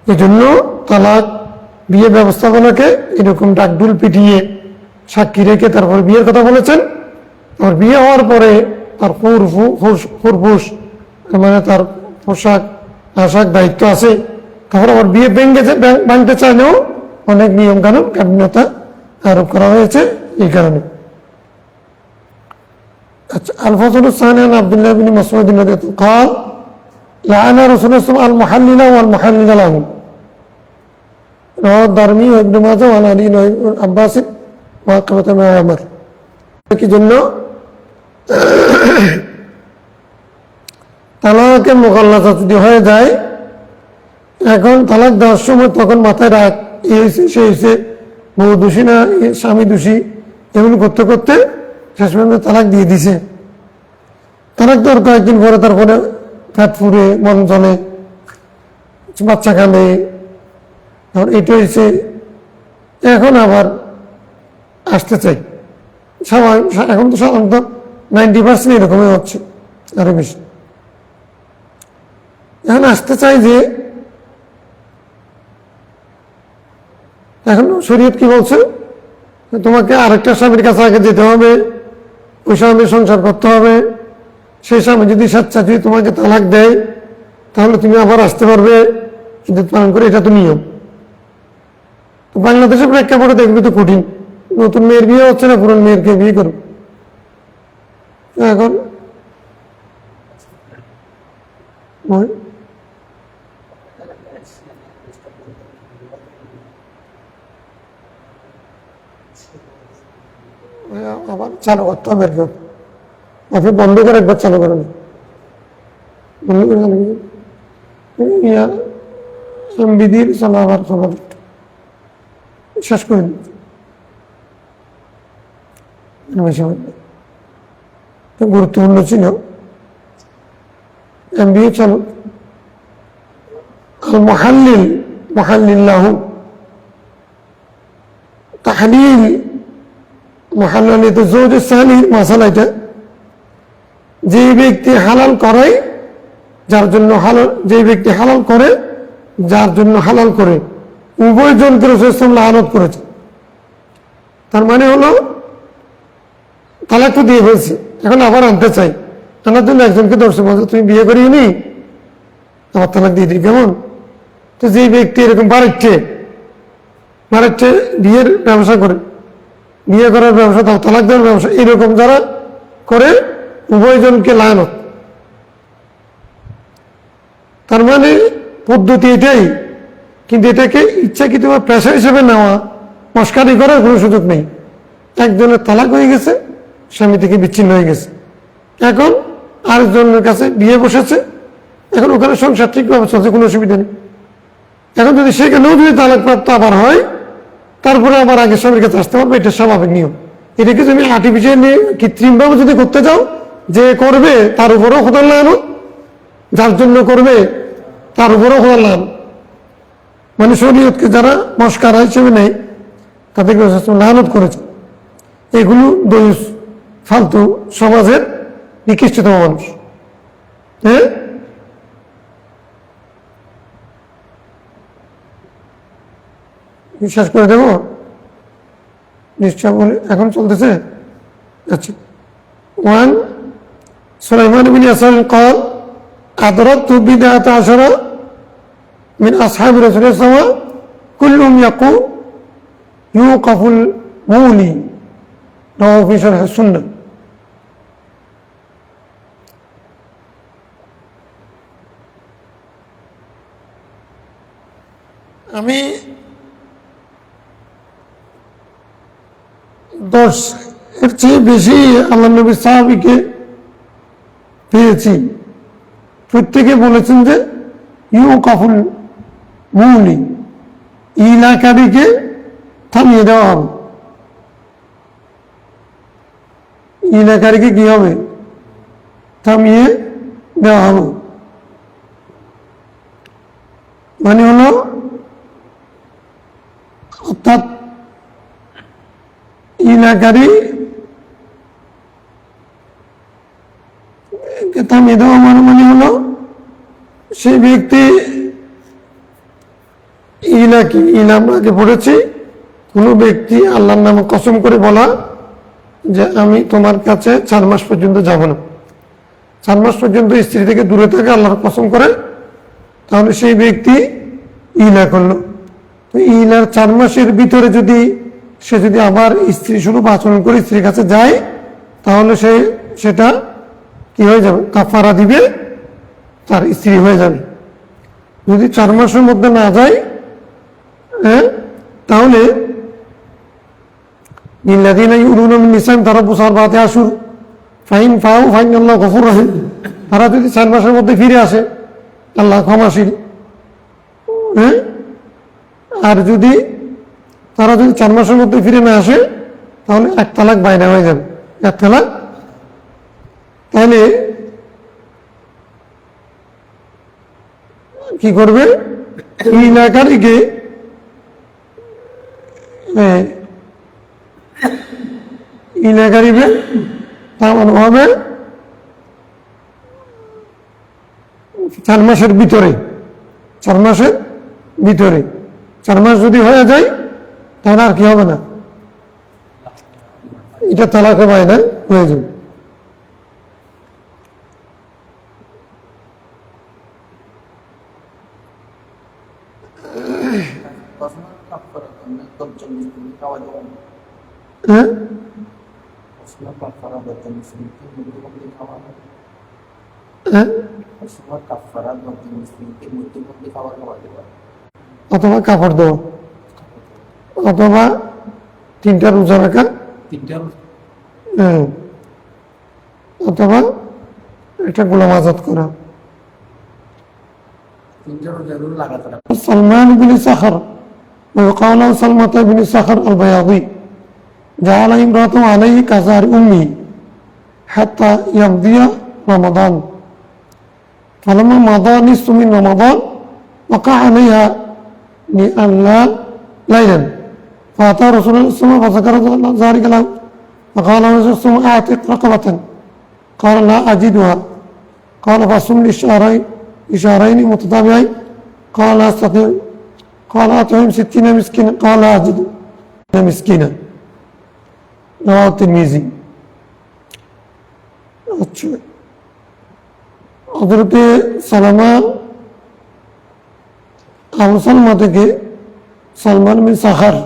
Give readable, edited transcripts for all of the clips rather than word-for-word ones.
এজন্য তালাক বিয়ে ব্যবস্থাপনাকে এরকম ডাকডুল পিটিয়ে সাক্ষী রেখে তারপর বিয়ের কথা বলেছেন। আর বিয়ে হওয়ার পরে তার ফুরফুস মানে তার পোশাক আশাক দায়িত্ব আছে। তারপর আবার বিয়ে ভাঙতে চাইলেও অনেক নিয়ম কানুন কাঠিন্যতা আরোপ করা হয়েছে এই কারণে। আচ্ছা, আল ফজল সানি আন আব্দুল্লাহ বিন মাসউদ রাদিয়াল্লাহু قال لعن رسول الله صلى الله عليه وسلم المحلل والمحلل له رواه الدارمي وابن ماجه وعن علي بن عباس وعقبة بن عمر। কি জন্য তালাকের মুখাল্লাতা যদি হয়ে যায়, এখন তালাক দেওয়ার সময় তখন মাথায় রাখ এই হয়েছে সে হয়েছে, বউ দোষী না স্বামী দোষী, এমন করতে করতে শেষ পর্যন্ত তালাক দিয়ে দিছে। তালাক দেওয়ার কয়েকদিন পরে তারপরে পেট ফুরে, মন চলে, বাচ্চা কাঁদে, এটা হয়েছে, এখন আবার আসতে চাই। এখন তো সাধারণত 90% এরকমই হচ্ছে, আরো বেশি। এখন আসতে চাই যে এখন শরীয়ত কি বলছে, তোমাকে আরেকটা স্বামীর কাছে আগে যেতে হবে, ওই স্বামীর সংসার করতে হবে। সেই স্বামী যদি স্বেচ্ছাচারী তোমাকে তালাক দেয় তাহলে তুমি আবার আসতে পারবে ইদ্যত পালন করে, এটা তো নিয়ম। তো বাংলাদেশের প্রেক্ষাপটে দেখবে তো কঠিন, নতুন মেয়ের বিয়ে হচ্ছে না, পুরনো মেয়েরকে বিয়ে করো। এখন আবার চালু করতে হবে, আপনি বন্ধ করে একবার চালু করেন, বন্ধ করে বিধির চালাবার সবার শেষ করে গুরুত্বপূর্ণ ছিল। এমবিএ চালু মুহাল্লিল মুহাল্লিল্লাহু তাহলিল মুহাল্লালিত জওজ সানি মাসালা, এটা যে ব্যক্তি হালাল করে যার জন্য হালাল, যে ব্যক্তি হালাল করে যার জন্য হালাল করে, উভয় জনকে রাসূল সাল্লাল্লাহু আলাইহি ওয়াসাল্লাম লানত করেছে। তার মানে হলো তালাক তো দিয়ে ফেলছে, এখন আবার আনতে চাই, আনার জন্য একজনকে দর্শক বলছে তুমি বিয়ে করিয়ে নি, আবার তালাক দিয়ে দিই, কেমন? তো যে ব্যক্তি এরকম বাড়িতে বিয়ের ব্যবসা করে, বিয়ে করার ব্যবসা, তালাক দেওয়ার ব্যবসা, এরকম যারা করে উভয়জনকে লানত। তার মানে পদ্ধতি এটাই, কিন্তু এটাকে ইচ্ছাকৃত বা পেশা হিসেবে নেওয়া, মস্কারি করার কোনো সুযোগ নেই। একজনের তালাক হয়ে গেছে, স্বামী থেকে বিচ্ছিন্ন হয়ে গেছে, এখন আরেকজনের কাছে বিয়ে বসেছে, এখন ওখানে সংসার ঠিকভাবে চলছে, কোনো অসুবিধা নেই। এখন যদি সেখানেও যদি তালাক প্রাপ্ত আবার হয়, তারপরে আবার আগের স্বামীর কাছে আসতে পারবে, এটা স্বাভাবিক নিয়ম। এটাকে তুমি আর্টিফিশিয়াল নিয়ে কৃত্রিমভাবে যদি করতে যাও, যে করবে তার উপরেও খোদার লাগানো, যার জন্য করবে তার উপরেও খোদার লাগানো, মানে শরীয়তকে যারা মস্কারা হিসেবে নেয় তাদেরকে লানত করেছে। এগুলো দয়ুস ফালতু সমাজের নিকৃষ্টতম মানুষ। হ্যাঁ, বিশ্বাস করে দেব নিশ্চয় বলে এখন চলতেছে। আচ্ছা, ওয়ান সুলাইমান বিন ইয়াসার قال أدركت بدعة عشرة من أصحاب رسول الله صلى الله عليه وسلم كلهم يقول يوقف المولي رواه في شرح السنة। আমি 10 এর চেয়ে বেশি আল্লাহ নবী সাহাবীকে পেয়েছি, প্রত্যেকে বলেছেন যে ইউকাফুল মুলি, ইলাকারীকে থামিয়ে দেওয়া হবে। ইলাকারীকে কি হবে? থামিয়ে দেওয়া হবে, মানে হলো অর্থাৎ ইলাকারী থামিয়ে দেওয়া মানে হলো সেই ব্যক্তি ইলা কি? ইলা আমরা আগে পড়েছি, কোনো ব্যক্তি আল্লাহর নামে কসম করে বলা যে আমি তোমার কাছে 4 মাস পর্যন্ত যাব না, 4 মাস পর্যন্ত স্ত্রী থেকে দূরে থাকে আল্লাহর কসম করে, তাহলে সেই ব্যক্তি ইলা করলো। তো ইলার 4 মাসের ভিতরে যদি সে যদি আবার স্ত্রী স্বরূপ আচরণ করে স্ত্রীর কাছে যায়, তাহলে সেটা কি হয়ে যাবে? কাফারা দিবে, তার স্ত্রী হয়ে যাবে। যদি 4 মাসের মধ্যে না যায়, হ্যাঁ, তাহলে তারা যদি 4 মাসের মধ্যে ফিরে আসে, আল্লাহ ক্ষমাশীল। হ্যাঁ, আর যদি তারা যদি 4 মাসের মধ্যে ফিরে না আসে, তাহলে 1 তালাক বাইনা হয়ে যাবে, 1 তালাক। তাহলে কি করবে? ইলাকারীকে ইলাকারীবে তার মানে হবে 4 মাসের ভিতরে, 4 মাসের ভিতরে, 4 মাস যদি হয়ে যায় তাহলে আর কি হবে না, এটা তালাক বাইনা হয়ে যাবে। হ্যাঁ, অথবা কাপড় দেওয়া, অথবা 3টা রোজা রাখা, অথবা একটা গোলাম আজাদ করা। সালমান বিন সাখর ويقال له سلمة بن صخر البياضي جعل امرأته عليه كزار أمه حتى يمضي رمضان، فلما مضى نصف من رمضان وقع عليها لألا ليلا، فأتى رسول الله صلى الله عليه وسلم فذكر ذلك له، فقال له رسول الله أعتق رقبة، قال لا أجدها، قال فصم لشهرين متتابعين، قال لا أستطيع، قال أطعم 60 مسكينا، قال لا أجد مسكينا، رواه الترمذي। আচ্ছা, হযরত সালামা আবু সালমা থেকে সালমান বিন সাখর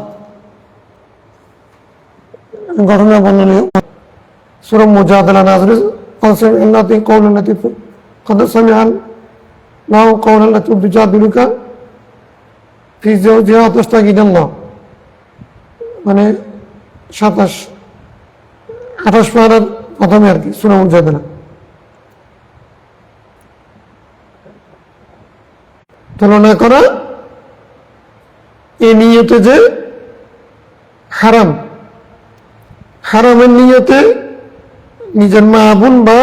ঘটনা বর্ণনা সূরা মুজাদালা নাযিল কওসে আল্লাতি কওলান লাতি قد سمع الله قولا التي تجادلك في زوجها تشتكي إلى الله, মানে 27-28 পারার প্রথমে আর কি সূরা মুজাদালা। তুলনা করা এই নিয়তে যে হারাম, হারামের নিয়তে নিজের মা বোন বা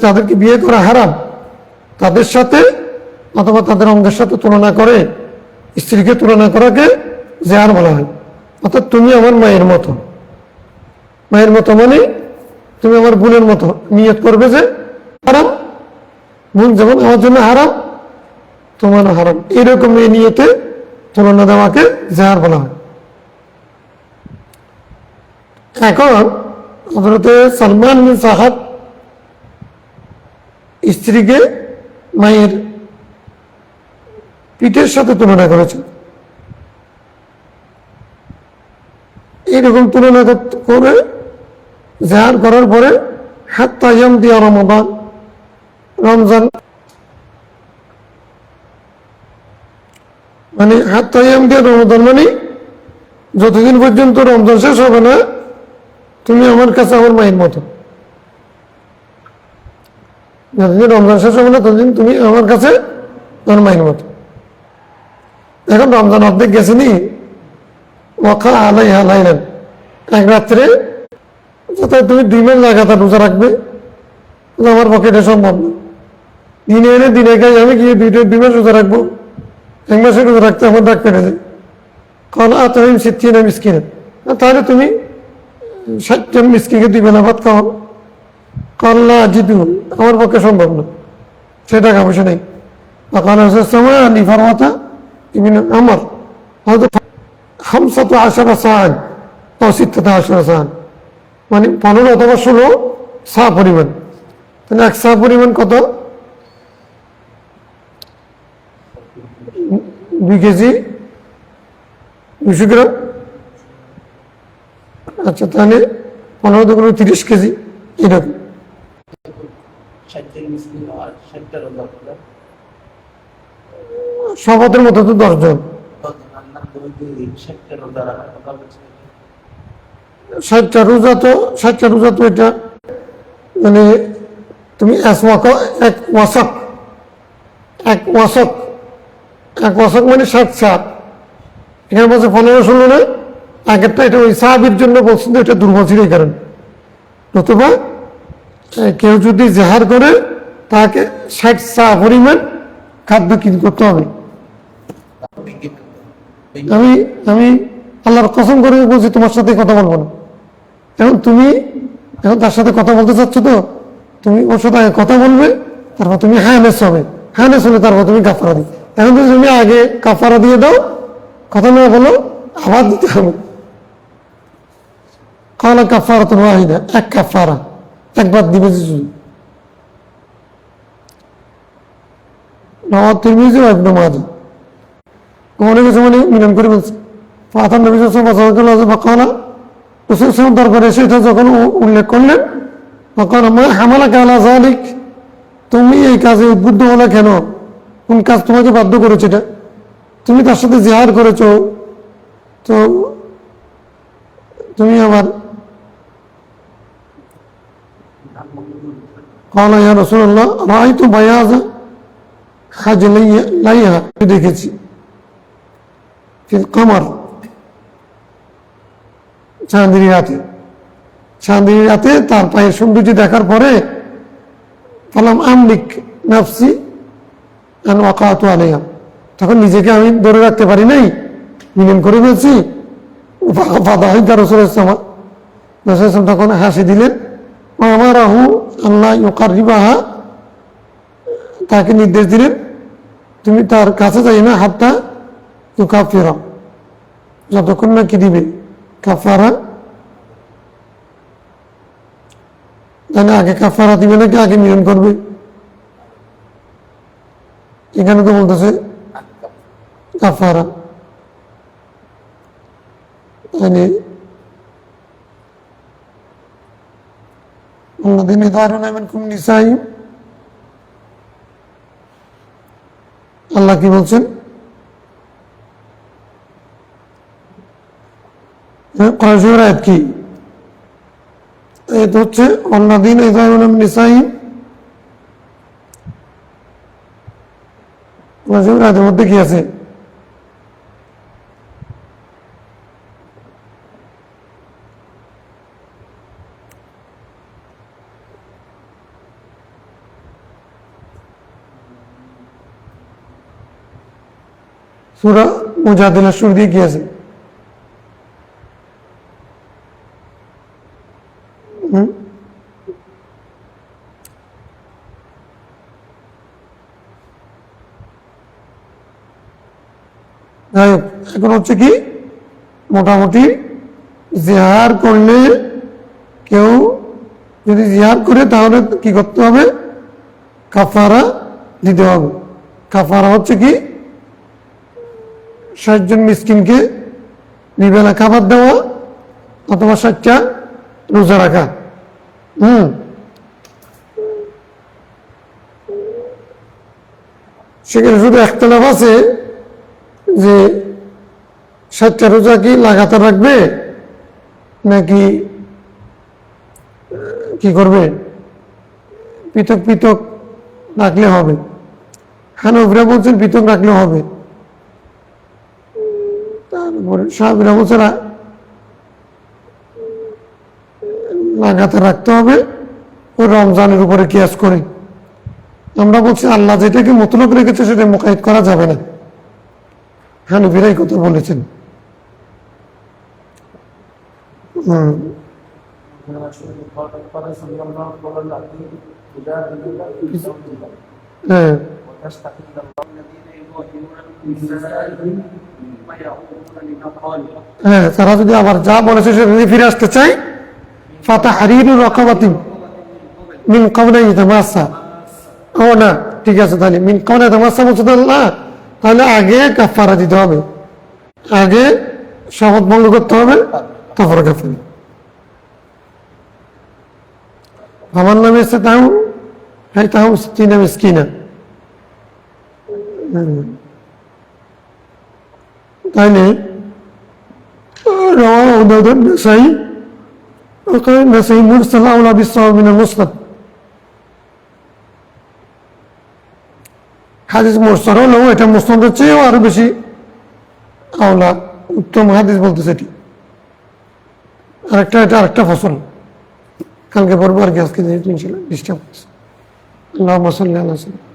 যাদেরকে বিয়ে করা হারাম তাদের সাথে অথবা তাদের অঙ্গের সাথে তুলনা করে স্ত্রীকে তুলনা করাকে জিহার বলা হয়। অর্থাৎ তুমি আমার মায়ের মতো, মায়ের মতো মানে তুমি আমার বোনের মতো নিয়ত করবে যে হারাম, বোন যেমন আমার জন্য হারাম তোমার হারাম, এরকম এই নিয়তে তুলনা দেওয়াকে জিহার বলা হয়। এখন হযরত সালমান বিন সাখর স্ত্রীকে মায়ের পিঠের সাথে তুলনা করেছেন। এইরকম তুলনা করে জিহার করার পরে হাত্তা ইয়ামদিয়া রমাদান, রমজান মানে হাত্তা ইয়ামদিয়া রমাদান মানে যতদিন পর্যন্ত রমজান শেষ হবে না তুমি আমার কাছে আমার মায়ের মতো, যতদিন রমজান শেষ হবে না ততদিন তুমি আমার কাছে আমার মায়ের মতো। এখন রমজান অর্ধেক গেছেনি, ওয়াকা আলাইহা লাইলান, এক রাত্রে যাতে তুমি 2 মাস লাগাতার রোজা রাখবে, আমার পক্ষে এটা সম্ভব না। দিনে এনে দিনে খাই, আমি কি 2 মাস রোজা রাখবো? 1 মাসে রোজা রাখতে আমার ডাক পেরে যায়। কলা আতহিম 60 মিসকিনা, তাহলে তুমি 60 জন মিসকিনকে 2 বেলা ভাত খাওয়াও। কল্লা জিতু, আমার পক্ষে সম্ভব না, সে টাকা পয়সা নেই। কারণ সময় আনি ফারমাতা ইবনে আমর হয়তো 15 সাআন ও 16 সাআন, মানে 15 অথবা 16 সা পরিমাণ। তাহলে 1 সা পরিমাণ কত? 2 কেজি 200 গ্রাম। আচ্ছা, তাহলে 15 দুগুণ 30 কেজি, এরকম। শপথের মতো তো 10 জন। 60টা রোজা তো এটা মানে তুমি এক ওয়াসক মানে 60 সা। এখানে বলছে 15-16 না, আগেরটা এটা ওই সাহাবীর জন্য বলছেন যে এটা দুর্বল ছিল এই কারণে। নতুবা কেউ যদি জেহার করে তাকে 60 সা পরিমাণ খাদ্য কিন করতে হবে। আমি আল্লাহর কসম করে বলছি তোমার সাথে কথা বলবো না। এখন তার সাথে কথা বলতে চাচ্ছ, তো তুমি ওর সাথে আগে কথা বলবে, তারপর তুমি হায়ানেস হবে, তারপর তুমি কাফারা দিবে। এখন যদি তুমি আগে কাফারা দিয়ে দাও, কথা না বলো, আবার দিতে হবে। কালা কাফারা তো ওয়াহিদা, এক কাফারা, একবার দিবে। নওয়াজ তিরমিজি ও ইবনে মাজাহ অনেক কিছু মানে মিলন করে বলছে। ফাতান নবী সাল্লাল্লাহু আলাইহি ওয়াসাল্লাম বাকালা রাসূল দরবারে এসে এটা যখন উল্লেখ করলেন, বাকালা মা হামালাকা আলা যালিক, তুমি এই কাজে উদ্বুদ্ধ হলে কেন? কোন কাজ তোমাকে বাধ্য করেছে? এটা তুমি তার সাথে জিহাদ করেছো, তো তুমি আবার কালা ইয়া রাসূলুল্লাহ রাআইতু বায়াযা হাজলাইহা, দেখেছি ফিল কমর, চাঁদনি রাতে তার পায়ের সৌন্দর্য দেখার পরে ফালাম আমলিক নাফসি আন ওয়াকাতু আলাইহা, তখন নিজেকে আমি ধরে রাখতে পারি নাই, মিলন করে ফেলছি। ফাদাহিকা রাসূলুল্লাহ তখন হাসি দিলেন। আমারাহু আল্লাহ ইউকাররিবাহা, তাকে নির্দেশ দিলেন তুমি তার কাছে যাই না, হাত্তা ইউকাফিরা, যতক্ষণ না কি দিবে কাফারা। তাহলে আগে কাফারা দিবে নাকি আগে মিলন করবে? এখানে তো বলতেছে কাফারা। তাহলে الذين يظهرون منكم نسائهم, আল্লাহ কি বলছেন? কোরআনের আয়াত কি? এটা হচ্ছে الذين يظهرون من نسائهم, কোরআনের আয়াতের মধ্যে কি আছে? সূরা মুজাদিলার শুরু দিয়ে কি আছে? এখন হচ্ছে কি, মোটামুটি জিহার করলে, কেউ যদি জিহার করে তাহলে কি করতে হবে? কাফারা দিতে হবে। কাফারা হচ্ছে কি, 60 জন মিসকিনকে দুবেলা খাবার দেওয়া অথবা 60টা রোজা রাখা। সেখানে শুধু একতলাফ আছে যে 60টা রোজা কি লাগাতার রাখবে নাকি কি করবে, পৃথক পৃথক রাখলে হবে। হানাফিরা বলছেন পৃথক রাখলে হবে, তারপরে সাহাবীরা বলছে লাগাতার রাখতে হবে, ওই রমজানের উপরে কিয়াস করে। আমরা বলছি আল্লাহ যেটাকে মতলব রেখেছে সেটা মোকায়েদ করা যাবে না। হানাফিরাই কথা বলেছেন। হ্যাঁ, হ্যাঁ, তারা যদি আবার যা বলেছে সেটা যদি ফিরে আসতে চায়, ফাতাহরিরু রাকাবাতিন মিন ক্বাবলি আন ইয়াতামাসসা। ও না, ঠিক আছে, তাহলে মিন ক্বাবলি আন ইয়াতামাসসা বলছে না, তাহলে আগে কাফারা দিতে হবে, আগে শপথ ভঙ্গ করতে হবে, তারপরে কাফারা। আমার নামে এসে তাও হ্যাঁ তাও সিনা মিসকিনা, তাইলে رواه داود النسائي وقال النسائي مرسل أولى بالصواب من المسند। হাদিস মুরসাল হলেও এটা মুসনাদের চেয়েও আরো বেশি আওলা, উত্তম হাদিস বলতেছে এটি। আরেকটা, এটা আরেকটা ফসল, কালকে পড়বো আর কি, আজকে যেহেতু ইনশাল্লাহ ডিস্টার্ব করছে। আল্লাহুম্মা সাল্লি আলা সাইয়্যিদিনা